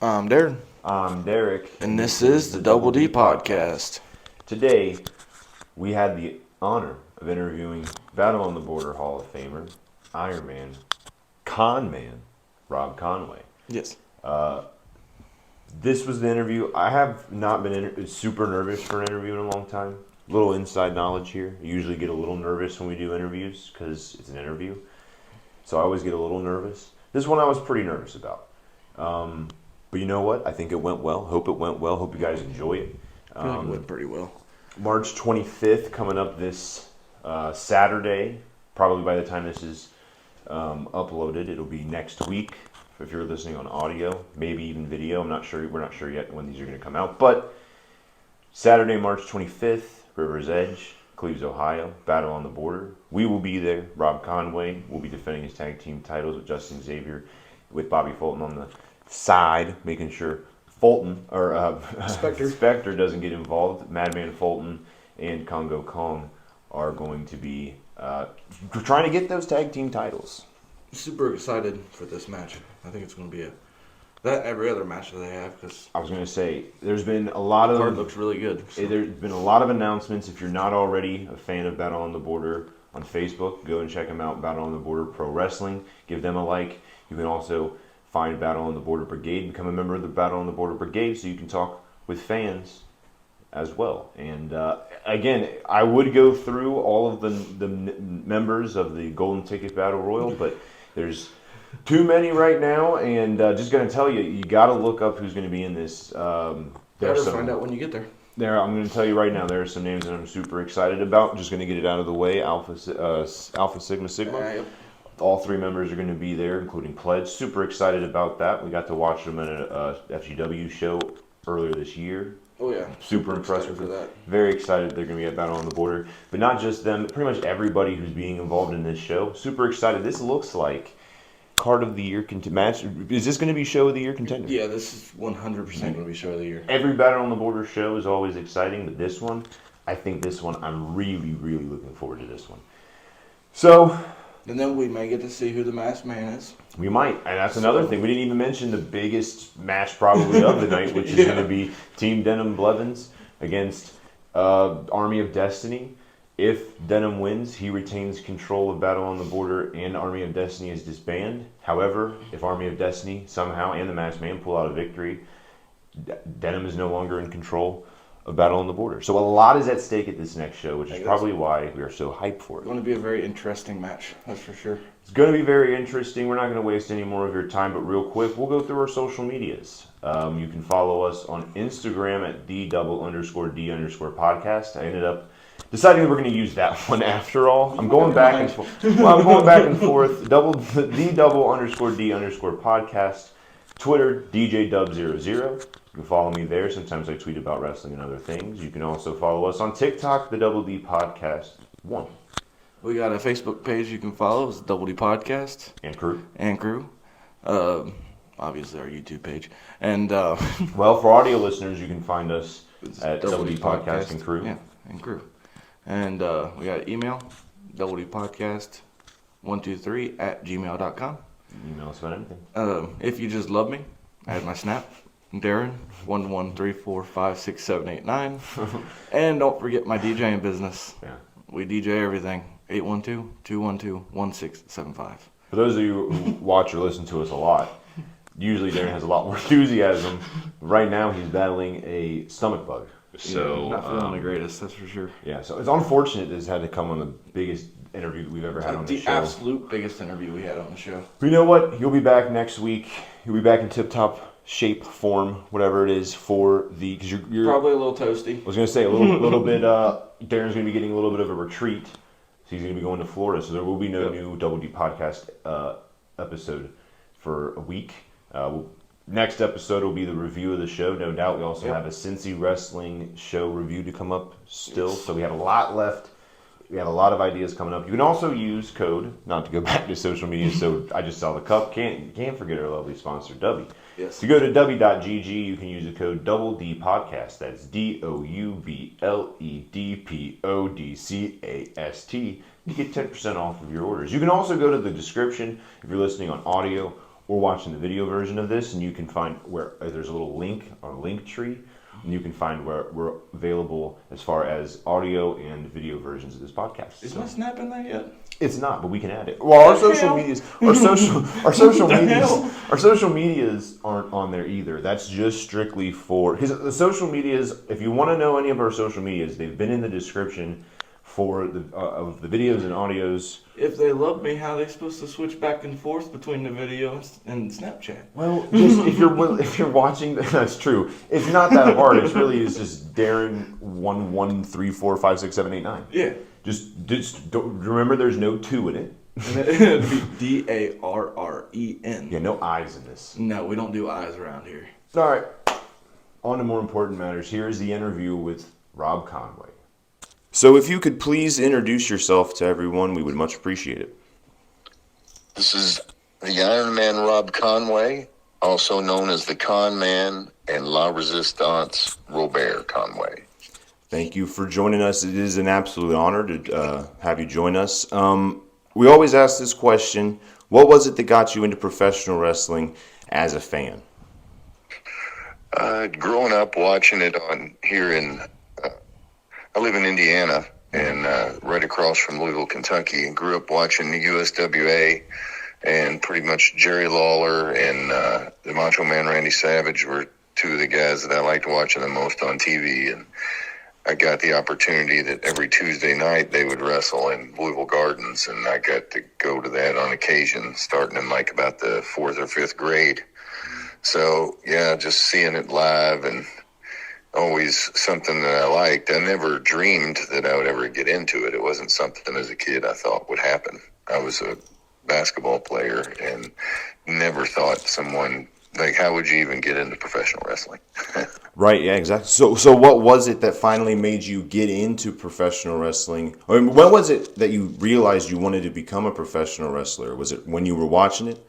I'm Darren. I'm Derek. And this is the Double D Podcast. Today, we had the honor of interviewing Battle on the Border Hall of Famer, Iron Man, Con Man, Rob Conway. Yes. This was the interview. I have not been super nervous for an interview in a long time. Little inside knowledge here. I usually get a little nervous when we do interviews because it's an interview. So I always get a little nervous. This one I was pretty nervous about. But you know what? I think it went well. Hope it went well. Hope you guys enjoy it. I feel like it went pretty well. March 25th coming up this Saturday. Probably by the time this is uploaded, it'll be next week. If you're listening on audio, maybe even video. I'm not sure. We're not sure yet when these are going to come out. But Saturday, March 25th, River's Edge, Cleves, Ohio, Battle on the Border. We will be there. Rob Conway will be defending his tag team titles with Justin Xavier, with Bobby Fulton on the side, making sure Fulton or Spectre doesn't get involved. Madman Fulton and Congo Kong are going to be trying to get those tag team titles. Super excited for this match. I think it's going to be that every other match that they have, because I was going to say there's been a lot of the card looks really good. So. There's been a lot of announcements. If you're not already a fan of Battle on the Border on Facebook, go and check them out. Battle on the Border Pro Wrestling. Give them a like. You can also find Battle on the Border Brigade. Become a member of the Battle on the Border Brigade so you can talk with fans as well. And again, I would go through all of the members of the Golden Ticket Battle Royal, but there's too many right now. And just going to tell you, you got to look up who's going to be in this. Better find out when you get there. I'm going to tell you right now, there are some names that I'm super excited about. Just going to get it out of the way. Alpha Sigma Sigma. Yep. All three members are going to be there, including Pledge. Super excited about that. We got to watch them at a FGW show earlier this year. Oh, yeah. Super impressed with that. Very excited they're going to be at Battle on the Border. But not just them, pretty much everybody who's being involved in this show. Super excited. This looks like Card of the Year match. Is this going to be Show of the Year contender? Yeah, this is 100% going to be Show of the Year. Every Battle on the Border show is always exciting, but this one, I think this one, I'm really, really looking forward to this one. So... And then we may get to see who the Masked Man is. We might, and that's another thing. We didn't even mention the biggest match probably of the night, which is going to be Team Denim Blevins against Army of Destiny. If Denim wins, he retains control of Battle on the Border and Army of Destiny is disbanded. However, if Army of Destiny somehow and the Masked Man pull out a victory, Denim is no longer in control of Battle on the Border. So a lot is at stake at this next show, which is probably why we are so hyped for it. It's going to be a very interesting match, that's for sure. It's going to be very interesting. We're not going to waste any more of your time, but real quick, we'll go through our social medias. You can follow us on Instagram at _D_podcast. I ended up deciding that we're going to use that one after all. I'm going back and forth. Well, I'm going back and forth. _D_podcast. Twitter, DJDub00. You can follow me there. Sometimes I tweet about wrestling and other things. You can also follow us on TikTok, the Double D Podcast 1. We got a Facebook page you can follow. It's Double D Podcast. And crew. Obviously our YouTube page. And well, for audio listeners, you can find us at Double D Podcast and crew. Yeah, and crew. And we got email, doubledpodcast123@gmail.com. Email us about anything. If you just love me, I have my Snap. Darren, 113456789. And don't forget my DJing business. Yeah. We DJ everything. 812-212-1675. For those of you who watch or listen to us a lot, usually Darren has a lot more enthusiasm. Right now he's battling a stomach bug. So not feeling the greatest, that's for sure. Yeah, so it's unfortunate this had to come on the biggest interview that we've ever had on the show. The absolute biggest interview we had on the show. But you know what? He'll be back next week. He'll be back in tip-top shape, form, whatever it is for the... Because you're probably a little toasty. I was going to say, a little bit... Darren's going to be getting a little bit of a retreat. So he's going to be going to Florida. So there will be no new Double D Podcast episode for a week. Next episode will be the review of the show, no doubt. We also have a Cincy Wrestling show review to come up still. So we have a lot left. We have a lot of ideas coming up. You can also use code, not to go back to social media, so I just saw the cup. Can't forget our lovely sponsor, W. Yes. To go to W.GG, you can use the code Double D Podcast. That's DOUBLEDPODCAST. You get 10% off of your orders. You can also go to the description if you're listening on audio or watching the video version of this, and you can find where there's a little link on a link tree, and you can find where we're available as far as audio and video versions of this podcast. Is my snap in there yet? It's not, but we can add it. Well, our social medias aren't on there either. That's just strictly for the social medias. If you want to know any of our social medias, they've been in the description for the of the videos and audios. If they love me, how are they supposed to switch back and forth between the video and Snapchat? Well, just if you're watching, that's true. It's not that hard. It's just Darren 11345678 Yeah. Just don't, remember, there's no 2 in it. It'd be Darren. Yeah, no I's in this. No, we don't do eyes around here. All right. On to more important matters. Here is the interview with Rob Conway. So if you could please introduce yourself to everyone, we would much appreciate it. This is the Iron Man Rob Conway, also known as the Con Man and La Resistance Robert Conway. Thank you for joining us. It is an absolute honor to have you join us. We always ask this question: what was it that got you into professional wrestling as a fan? Growing up watching it on here I live in Indiana, and right across from Louisville, Kentucky, and grew up watching the USWA, and pretty much Jerry Lawler and the Macho Man Randy Savage were 2 of the guys that I liked watching the most on TV. And I got the opportunity that every Tuesday night they would wrestle in Louisville Gardens, and I got to go to that on occasion, starting in like about the 4th or 5th grade. So, yeah, just seeing it live and always something that I liked. I never dreamed that I would ever get into it. It wasn't something as a kid I thought would happen. I was a basketball player and never thought someone, like, how would you even get into professional wrestling? Right, yeah, exactly. So what was it that finally made you get into professional wrestling? I mean, when was it that you realized you wanted to become a professional wrestler? Was it when you were watching it?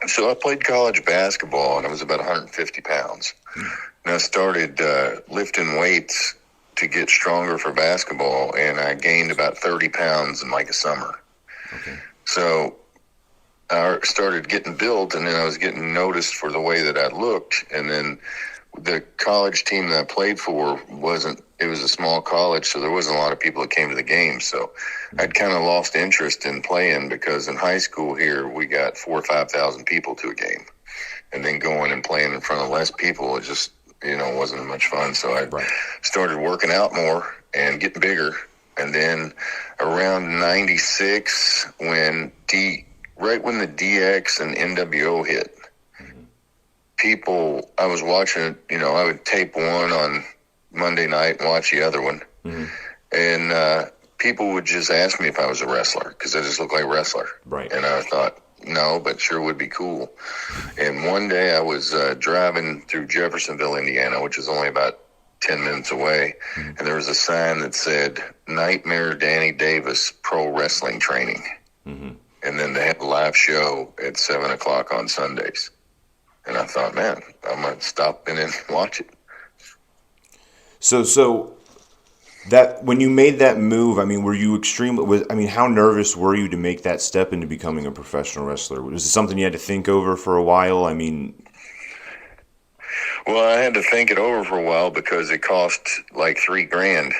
So I played college basketball, and I was about 150 pounds. And I started lifting weights to get stronger for basketball, and I gained about 30 pounds in like a summer. Okay. So I started getting built, and then I was getting noticed for the way that I looked. And then the college team that I played for it was a small college, so there wasn't a lot of people that came to the game. So I'd kind of lost interest in playing, because in high school here, we got 4,000 or 5,000 people to a game. And then going and playing in front of less people, it just, wasn't much fun. So I started working out more and getting bigger. And then around 96, right when the DX and NWO hit, I was watching it, I would tape one on Monday night and watch the other one. Mm-hmm. And people would just ask me if I was a wrestler, because I just looked like a wrestler. Right. And I thought, no, but sure would be cool. And one day I was driving through Jeffersonville, Indiana, which is only about 10 minutes away. Mm-hmm. And there was a sign that said, Nightmare Danny Davis Pro Wrestling Training. Mm-hmm. And then they had a live show at 7 o'clock on Sundays. And I thought, man, I might stop in and watch it. So that when you made that move, I mean, were you how nervous were you to make that step into becoming a professional wrestler? Was it something you had to think over for a while? I mean, well, I had to think it over for a while, because it cost like $3,000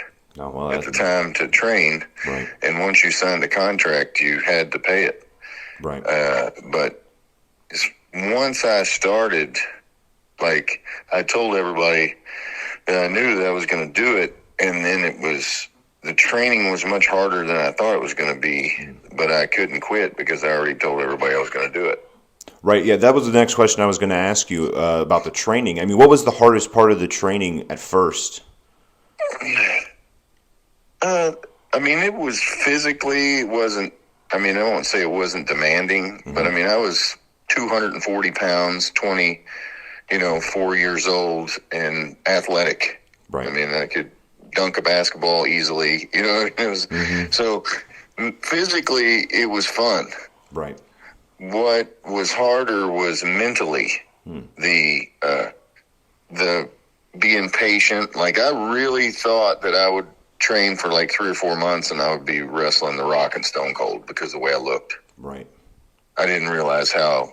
at the time to train. Right. And once you signed the contract, you had to pay it. Right. But once I started, like, I told everybody that I knew that I was going to do it, and then the training was much harder than I thought it was going to be, but I couldn't quit because I already told everybody I was going to do it. Right, yeah, that was the next question I was going to ask you about the training. I mean, what was the hardest part of the training at first? It was physically, I won't say it wasn't demanding, mm-hmm. but I was 240 pounds, 4 years old, and athletic. Right. I could dunk a basketball easily. It was mm-hmm. So physically it was fun. Right. What was harder was mentally. The being patient. Like, I really thought that I would train for like 3 or 4 months and I would be wrestling The Rock and Stone Cold because of the way I looked. Right. I didn't realize how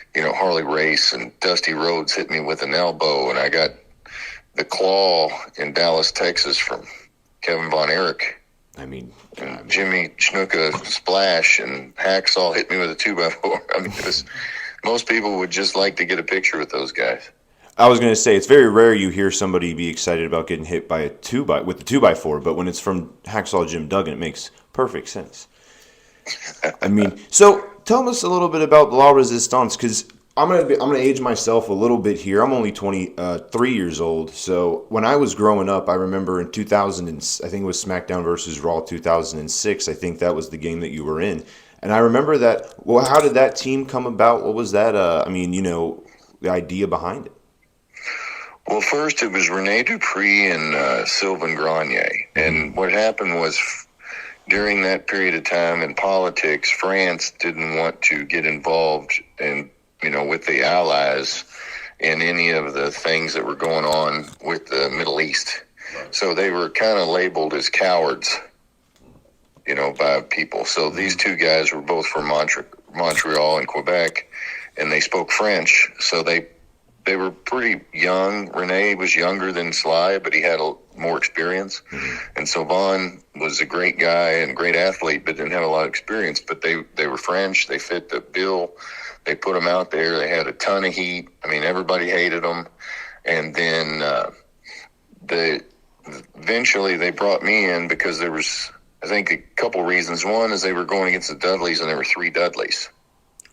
Harley Race and Dusty Rhodes hit me with an elbow, and I got the claw in Dallas, Texas from Kevin Von Erich. I mean, and Jimmy Snuka Splash and Hacksaw hit me with a 2x4. I mean, most people would just like to get a picture with those guys. I was going to say, it's very rare you hear somebody be excited about getting hit by with the 2x4, but when it's from Hacksaw Jim Duggan, it makes perfect sense. I mean, so tell us a little bit about La Resistance, because I'm gonna age myself a little bit here. I'm only 23 years old. So when I was growing up, I remember in 2000, I think it was SmackDown versus Raw 2006. I think that was the game that you were in, and I remember that. Well, how did that team come about? What was that? The idea behind it. Well, first it was Rene Dupree and Sylvain Grenier, and what happened was, during that period of time in politics, France didn't want to get involved with the Allies in any of the things that were going on with the Middle East. Right. So they were kind of labeled as cowards, by people. So these two guys were both from Montreal and Quebec, and they spoke French. So they were pretty young. Rene was younger than Sly, but he had more experience. Mm-hmm. And Sylvain was a great guy and great athlete, but didn't have a lot of experience. But they were French. They fit the bill. They put them out there. They had a ton of heat. I mean, everybody hated them. And then eventually they brought me in because there was, I think, a couple reasons. One is they were going against the Dudleys, and there were 3 Dudleys.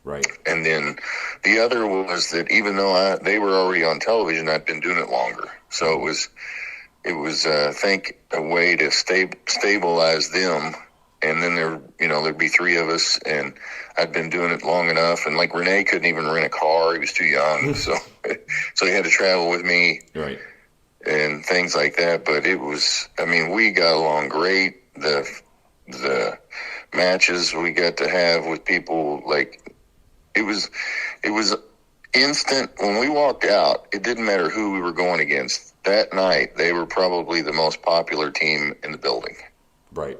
Right. And then the other was that even though they were already on television, I'd been doing it longer. So it was I think, a way to stabilize them. And then there'd be 3 of us, and I'd been doing it long enough. And like Rene couldn't even rent a car; he was too young, so he had to travel with me, right, and things like that. But it was, we got along great. The matches we got to have with people, like it was instant. When we walked out, it didn't matter who we were going against. That night, they were probably the most popular team in the building. Right.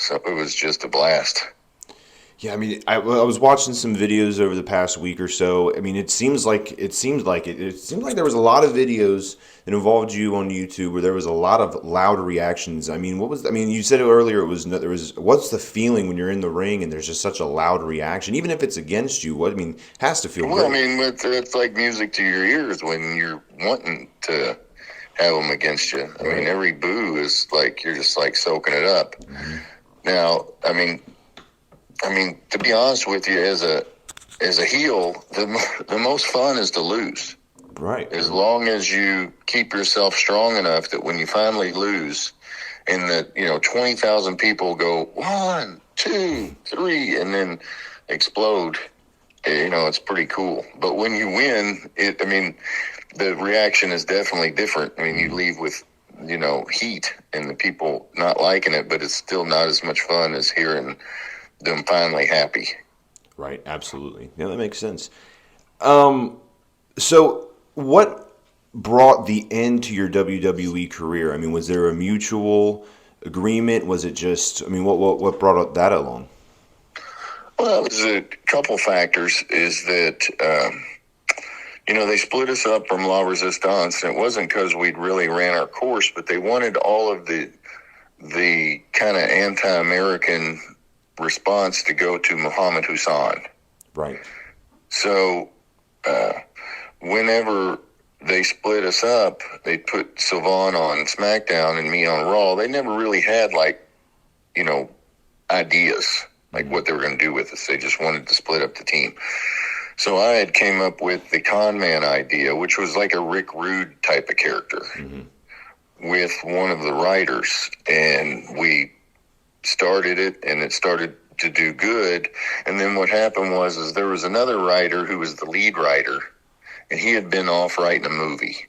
So it was just a blast. Yeah, I was watching some videos over the past week or so. It seemed like there was a lot of videos that involved you on YouTube where there was a lot of loud reactions. You said it earlier. What's the feeling when you're in the ring and there's just such a loud reaction, even if it's against you? Has to feel great. Well, it's like music to your ears when you're wanting to have them against you. Right. Every boo is like you're just like soaking it up. Mm-hmm. Now, to be honest with you, as a heel, the most fun is to lose. Right. As long as you keep yourself strong enough that when you finally lose, and that 20,000 people go 1, 2, 3, and then explode, it's pretty cool. But when you win, the reaction is definitely different. You leave with heat and the people not liking it, but it's still not as much fun as hearing them finally happy. Right, absolutely. Yeah, that makes sense. So what brought the end to your WWE career? Was there a mutual agreement? Was it just, what brought that along? Well, it was a couple factors. Is that, they split us up from La Resistance, and it wasn't because we'd really ran our course, but they wanted all of the kind of anti-American response to go to Muhammad Hassan. Right. So whenever they split us up, they put Sylvain on SmackDown and me on Raw. They never really had ideas like what they were going to do with us. They just wanted to split up the team. So I had came up with the con man idea, which was like a Rick Rude type of character, with one of the writers, and we started it, and it started to do good. And then what happened was there was another writer who was the lead writer, and he had been off writing a movie.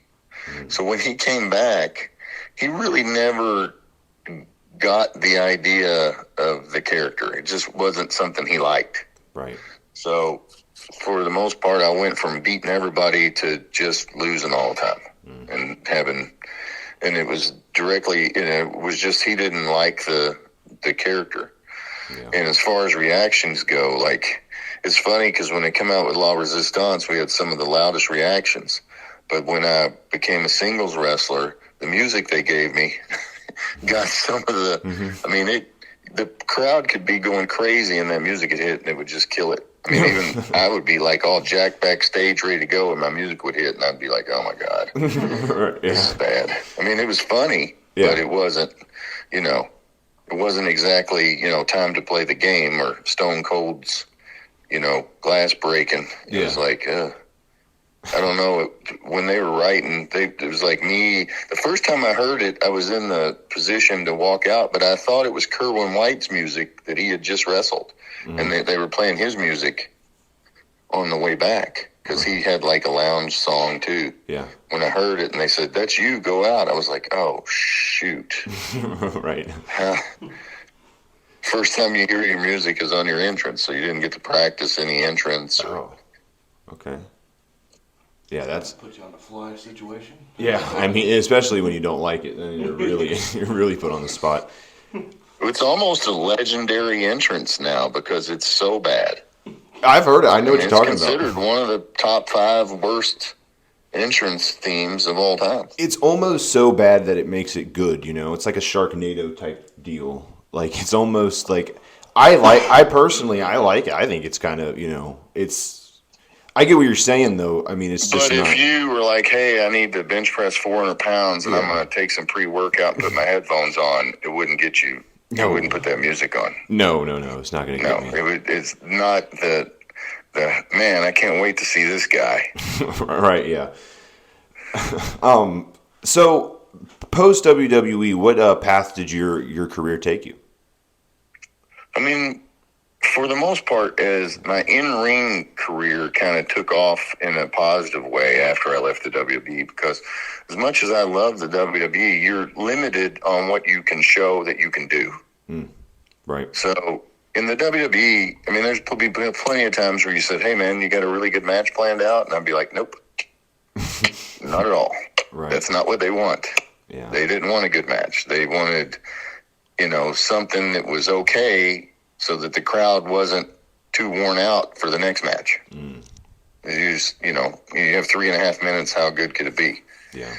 So when he came back, he really never got the idea of the character. It just wasn't something he liked. Right. So for the most part, I went from beating everybody to just losing all the time and it was directly, it was just, he didn't like the character. Yeah. And as far as reactions go, it's funny because when they come out with La Resistance, we had some of the loudest reactions. But when I became a singles wrestler, the music they gave me got some of the. I mean, the crowd could be going crazy, and that music would hit, and it would just kill it. I mean, even I would be like all jacked backstage, ready to go, and my music would hit, and I'd be like, "Oh my god, this is bad." I mean, it was funny, but it wasn't. It wasn't exactly time to play the game or Stone Cold's glass breaking. It was like. I don't know. When they were writing, it was like me. The first time I heard it, I was in the position to walk out, but I thought it was Kerwin White's music that he had just wrestled. And they were playing his music on the way back because he had like a lounge song too. Yeah. When I heard it and they said, "That's you, go out," I was like, "Oh, shoot." Right. First time you hear your music is on your entrance, so you didn't get to practice any entrance. Oh, okay. Yeah, that's put you on the fly situation. Yeah, I mean, especially when you don't like it, then you're really put on the spot. It's almost a legendary entrance now because it's so bad. I've heard it. I know what you're talking about. It's considered one of the top 5 worst entrance themes of all time. It's almost so bad that it makes it good. It's like a Sharknado type deal. Like it's almost like I personally like it. I think it's kind of it's. I get what you're saying, though. I mean, it's just But if you were like, "Hey, I need to bench press 400 pounds, and I'm going to take some pre-workout and put my headphones on," it wouldn't get you. No. You wouldn't put that music on. No. It's not going to get me. No, it's not the man, I can't wait to see this guy. Right, yeah. So, post-WWE, what path did your career take you? I mean, for the most part, as my in-ring career kind of took off in a positive way after I left the WWE, because as much as I love the WWE, you're limited on what you can show that you can do. Right. So in the WWE, I mean, there's plenty of times where you said, "Hey, man, you got a really good match planned out?" And I'd be like, "Nope, not at all. Right. That's not what they want." Yeah. They didn't want a good match. They wanted, something that was okay, so that the crowd wasn't too worn out for the next match. You just, you have 3.5 minutes. How good could it be? Yeah.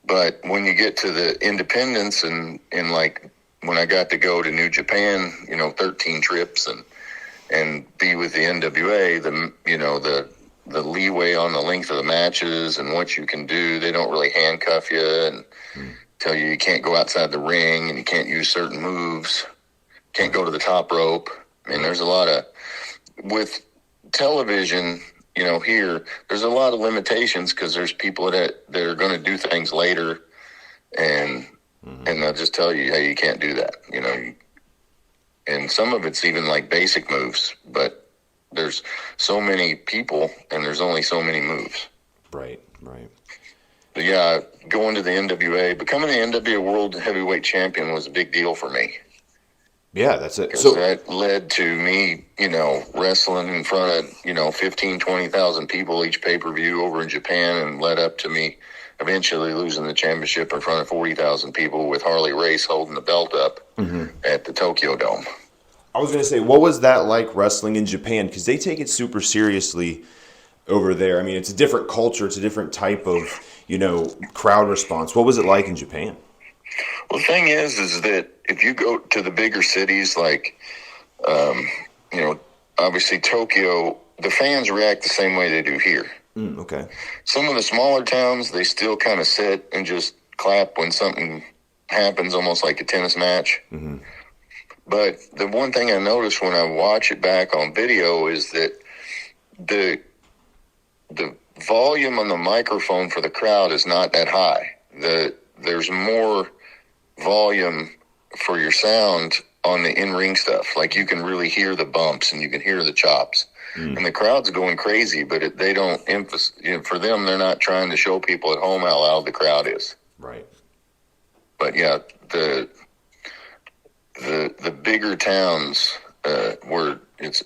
But when you get to the independents and like when I got to go to New Japan, 13 trips and be with the NWA, the leeway on the length of the matches and what you can do, they don't really handcuff you and tell you can't go outside the ring and you can't use certain moves. Can't go to the top rope. I mean, there's a lot of, with television, here, there's a lot of limitations because there's people that are going to do things later and they'll just tell you, "Hey, you can't do that," and some of it's even like basic moves, but there's so many people and there's only so many moves. Right. But yeah, going to the NWA, becoming the NWA World Heavyweight Champion was a big deal for me. Yeah, that's it. So that led to me, wrestling in front of, 15, 20,000 people each pay-per-view over in Japan, and led up to me eventually losing the championship in front of 40,000 people with Harley Race holding the belt up at the Tokyo Dome. I was going to say, what was that like wrestling in Japan? Because they take it super seriously over there. I mean, it's a different culture. It's a different type of, crowd response. What was it like in Japan? Well, the thing is that if you go to the bigger cities like, obviously Tokyo, the fans react the same way they do here. Okay. Some of the smaller towns, they still kind of sit and just clap when something happens, almost like a tennis match. But the one thing I noticed when I watch it back on video is that the volume on the microphone for the crowd is not that high. There's more volume for your sound on the in-ring stuff. Like you can really hear the bumps and you can hear the chops. And the crowd's going crazy, but they don't emphasize, for them, they're not trying to show people at home how loud the crowd is. Right. But yeah, the bigger towns where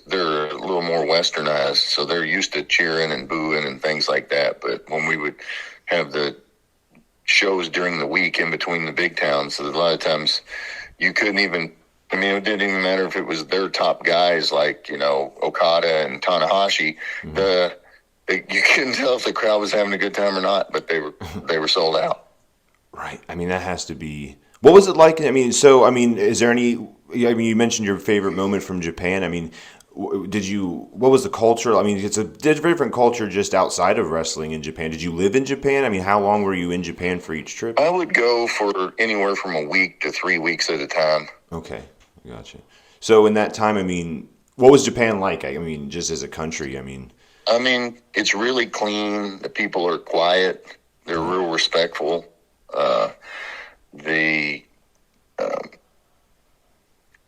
they're a little more westernized, so they're used to cheering and booing and things like that. But when we would have the shows during the week in between the big towns, so a lot of times you couldn't even I mean, it didn't even matter if it was their top guys like, Okada and Tanahashi. You couldn't tell if the crowd was having a good time or not, but they were sold out. Right. I mean, that has to be. What was it like? I mean, is there any? I mean, you mentioned your favorite moment from Japan. I mean, what was the culture? I mean, it's a different culture just outside of wrestling in Japan. Did you live in Japan? I mean, how long were you in Japan for each trip? I would go for anywhere from a week to 3 weeks at a time. Okay, gotcha. So in that time, I mean, what was Japan like? I mean, just as a country, I mean, it's really clean. The people are quiet. They're real respectful.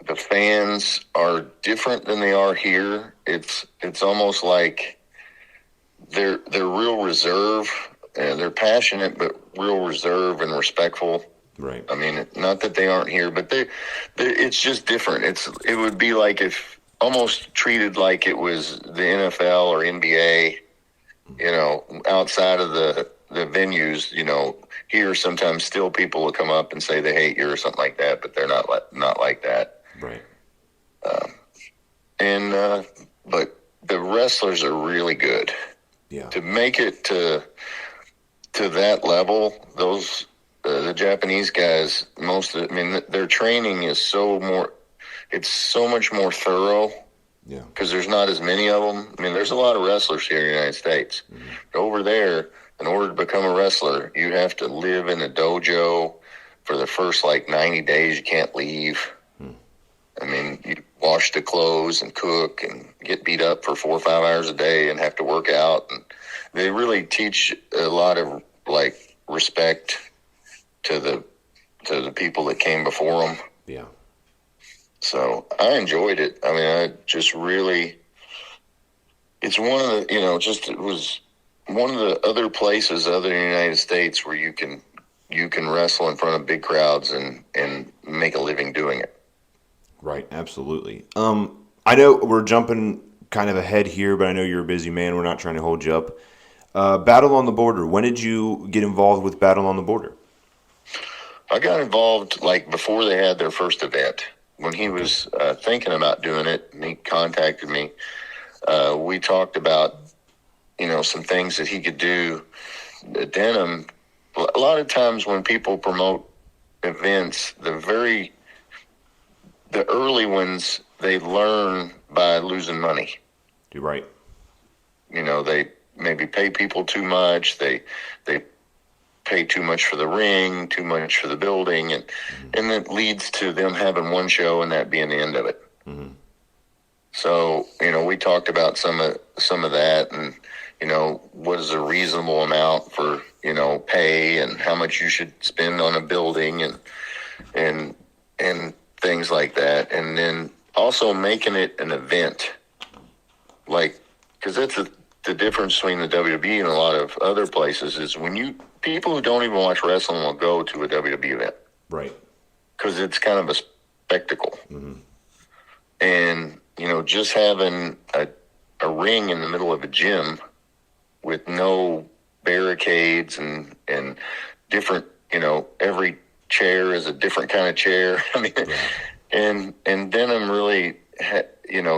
The fans are different than they are here. It's almost like they're real reserve, and they're passionate, but real reserve and respectful. right. I mean, not that they aren't here, but it's just different. It would be like if almost treated like it was the NFL or NBA, outside of the venues, here sometimes still people will come up and say they hate you or something like that, but they're not like that. Right. But the wrestlers are really good. Yeah. To make it to that level, those the Japanese guys, their training is it's so much more thorough. Yeah. Because there's not as many of them. I mean, there's a lot of wrestlers here in the United States. But over there, in order to become a wrestler, you have to live in a dojo for the first 90 days. You can't leave. I mean, you wash the clothes and cook and get beat up for 4 or 5 hours a day and have to work out. And they really teach a lot of respect to the people that came before them. Yeah. So I enjoyed it. I mean, I just really, it's one of the, it was one of the other places other than the United States where you can wrestle in front of big crowds and make a living doing it. Right, absolutely. I know we're jumping kind of ahead here, but I know you're a busy man. We're not trying to hold you up. Battle on the Border. When did you get involved with Battle on the Border? I got involved before they had their first event. When he was thinking about doing it, and he contacted me, we talked about, some things that he could do. Denim, a lot of times when people promote events, the early ones, they learn by losing money. You're right. They maybe pay people too much. They pay too much for the ring, too much for the building, and it leads to them having one show and that being the end of it. Mm-hmm. So, we talked about some of that, and what is a reasonable amount for pay, and how much you should spend on a building, and things like that, and then also making it an event, because that's the difference between the WWE and a lot of other places is when people who don't even watch wrestling will go to a WWE event. Right. Because it's kind of a spectacle. Mm-hmm. And, just having a ring in the middle of a gym with no barricades and different, every chair is a different kind of chair. I mean, yeah. And Denham really,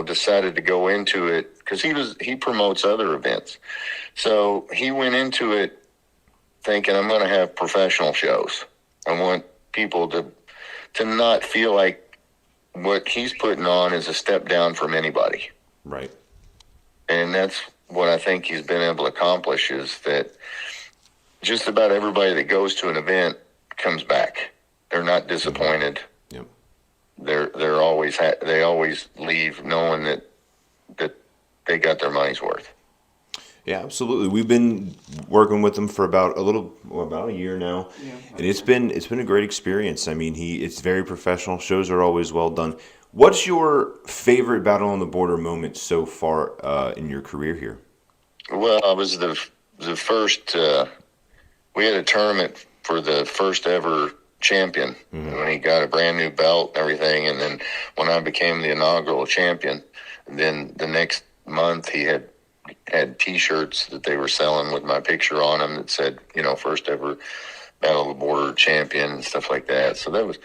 decided to go into it because he promotes other events. So he went into it thinking, I'm going to have professional shows. I want people to not feel like what he's putting on is a step down from anybody. Right. And that's what I think he's been able to accomplish, is that just about everybody that goes to an event comes back. They're not disappointed. Yep. They're always they always leave knowing that they got their money's worth. Yeah, absolutely. We've been working with him for about a year now, and it's been a great experience. I mean, it's very professional. Shows are always well done. What's your favorite Battle on the Border moment so far in your career here? Well, I was the first. We had a tournament for the first ever champion when he got a brand new belt and everything, and then when I became the inaugural champion, and then the next month he had T-shirts that they were selling with my picture on them that said, first ever Battle of the Border champion and stuff like that. So that was,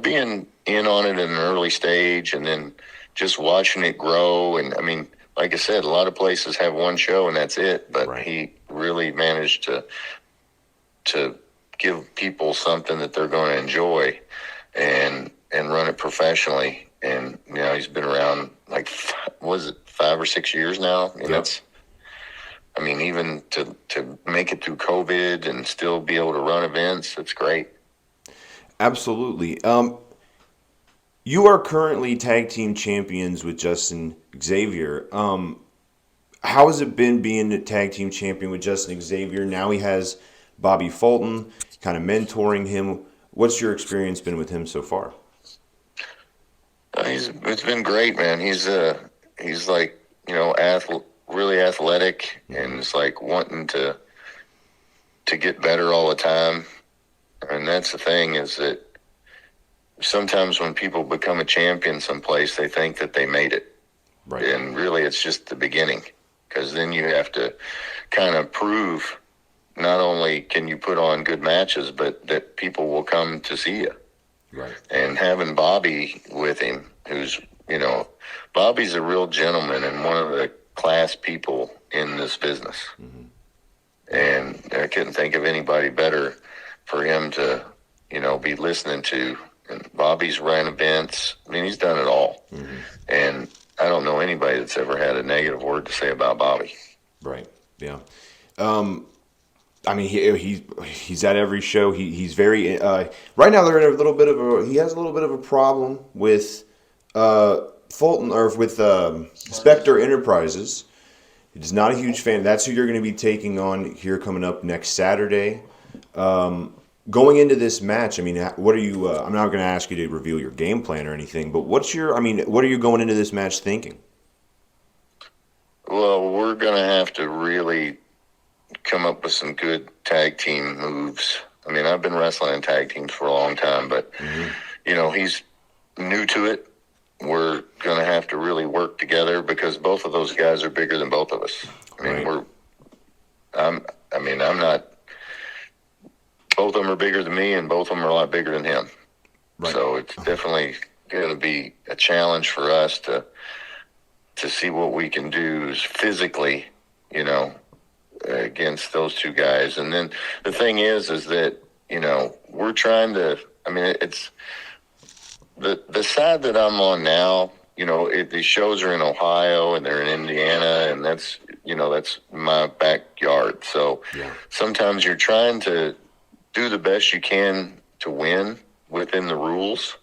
being in on it in an early stage and then just watching it grow. And I mean, like I said, a lot of places have one show and that's it. But Right. he really managed to give people something that they're going to enjoy and run it professionally. And, he's been around like, was it 5 or 6 years now? And that's, I mean, even to make it through COVID and still be able to run events, it's great. Absolutely. You are currently tag team champions with Justin Xavier. How has it been being a tag team champion with Justin Xavier? Now he has Bobby Fulton kind of mentoring him. What's your experience been with him so far? It's been great, man. He's like, really athletic, and it's like wanting to get better all the time. And that's the thing, is that sometimes when people become a champion someplace, they think that they made it. Right. And really it's just the beginning, because then you have to kind of prove not only can you put on good matches, but that people will come to see you. Right. And having Bobby with him, who's, Bobby's a real gentleman and one of the class people in this business. Mm-hmm. And I couldn't think of anybody better for him to, be listening to. And Bobby's ran events. I mean, he's done it all. Mm-hmm. And I don't know anybody that's ever had a negative word to say about Bobby. Right. Yeah. I mean, he's at every show. He's very right now. They're in a little bit of he has a little bit of a problem with Fulton, or with Spectre Enterprises. He's not a huge fan. That's who you're going to be taking on here coming up next Saturday. Going into this match, I mean, what are you? I'm not going to ask you to reveal your game plan or anything, but what are you going into this match thinking? Well, we're going to have to really come up with some good tag team moves. I mean, I've been wrestling in tag teams for a long time, but, he's new to it. We're going to have to really work together because both of those guys are bigger than both of us. I mean, right. I'm not, both of them are bigger than me and both of them are a lot bigger than him. Right. So it's definitely going to be a challenge for us to see what we can do physically, against those two guys. And then the thing is that, we're trying to, I mean, it's the side that I'm on now, the shows are in Ohio and they're in Indiana, and that's my backyard. So sometimes you're trying to do the best you can to win within the rules.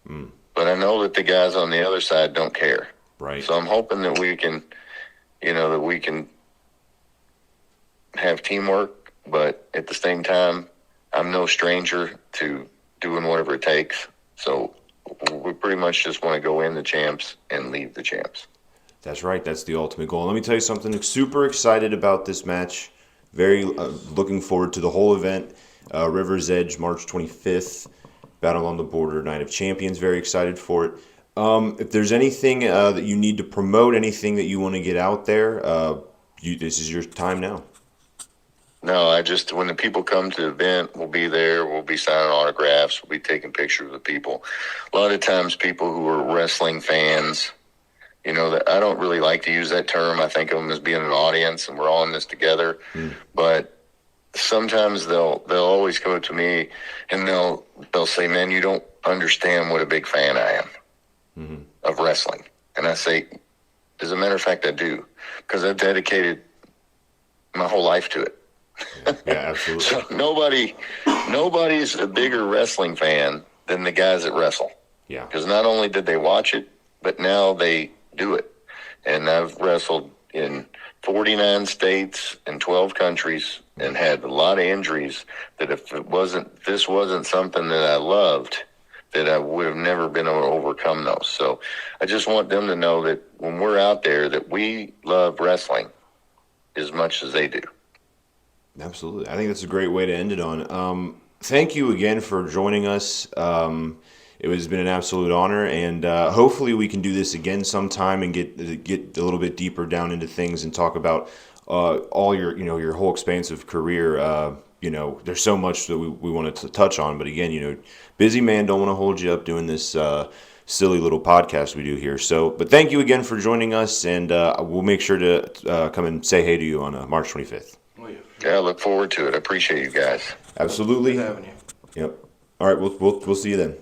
Mm. But I know that the guys on the other side don't care. Right. So I'm hoping that we can, have teamwork, but at the same time, I'm no stranger to doing whatever it takes. So we pretty much just want to go in the champs and leave the champs. That's right. That's the ultimate goal. Let me tell you something. Super excited about this match. Very looking forward to the whole event. River's Edge, March 25th. Battle on the Border, Night of Champions. Very excited for it. If there's anything that you need to promote, anything that you want to get out there, this is your time now. No, when the people come to the event, we'll be there. We'll be signing autographs. We'll be taking pictures with people. A lot of times people who are wrestling fans, that I don't really like to use that term. I think of them as being an audience and we're all in this together. Mm. But sometimes they'll always go to me and they'll say, man, you don't understand what a big fan I am of wrestling. And I say, as a matter of fact, I do, because I've dedicated my whole life to it. Yeah, absolutely. So nobody's a bigger wrestling fan than the guys that wrestle. Yeah. Because not only did they watch it, but now they do it. And I've wrestled in 49 states and 12 countries and had a lot of injuries that if this wasn't something that I loved, that I would have never been able to overcome those. So I just want them to know that when we're out there, that we love wrestling as much as they do. Absolutely. I think that's a great way to end it on. Thank you again for joining us. It has been an absolute honor, and hopefully we can do this again sometime and get a little bit deeper down into things and talk about all your whole expansive career. there's so much that we wanted to touch on. But again, busy man, don't want to hold you up doing this silly little podcast we do here. So, but thank you again for joining us, and we'll make sure to come and say hey to you on March 25th. Oh, yeah. Yeah, I look forward to it. I appreciate you guys. Absolutely. Good having you. Yep. All right, we'll see you then.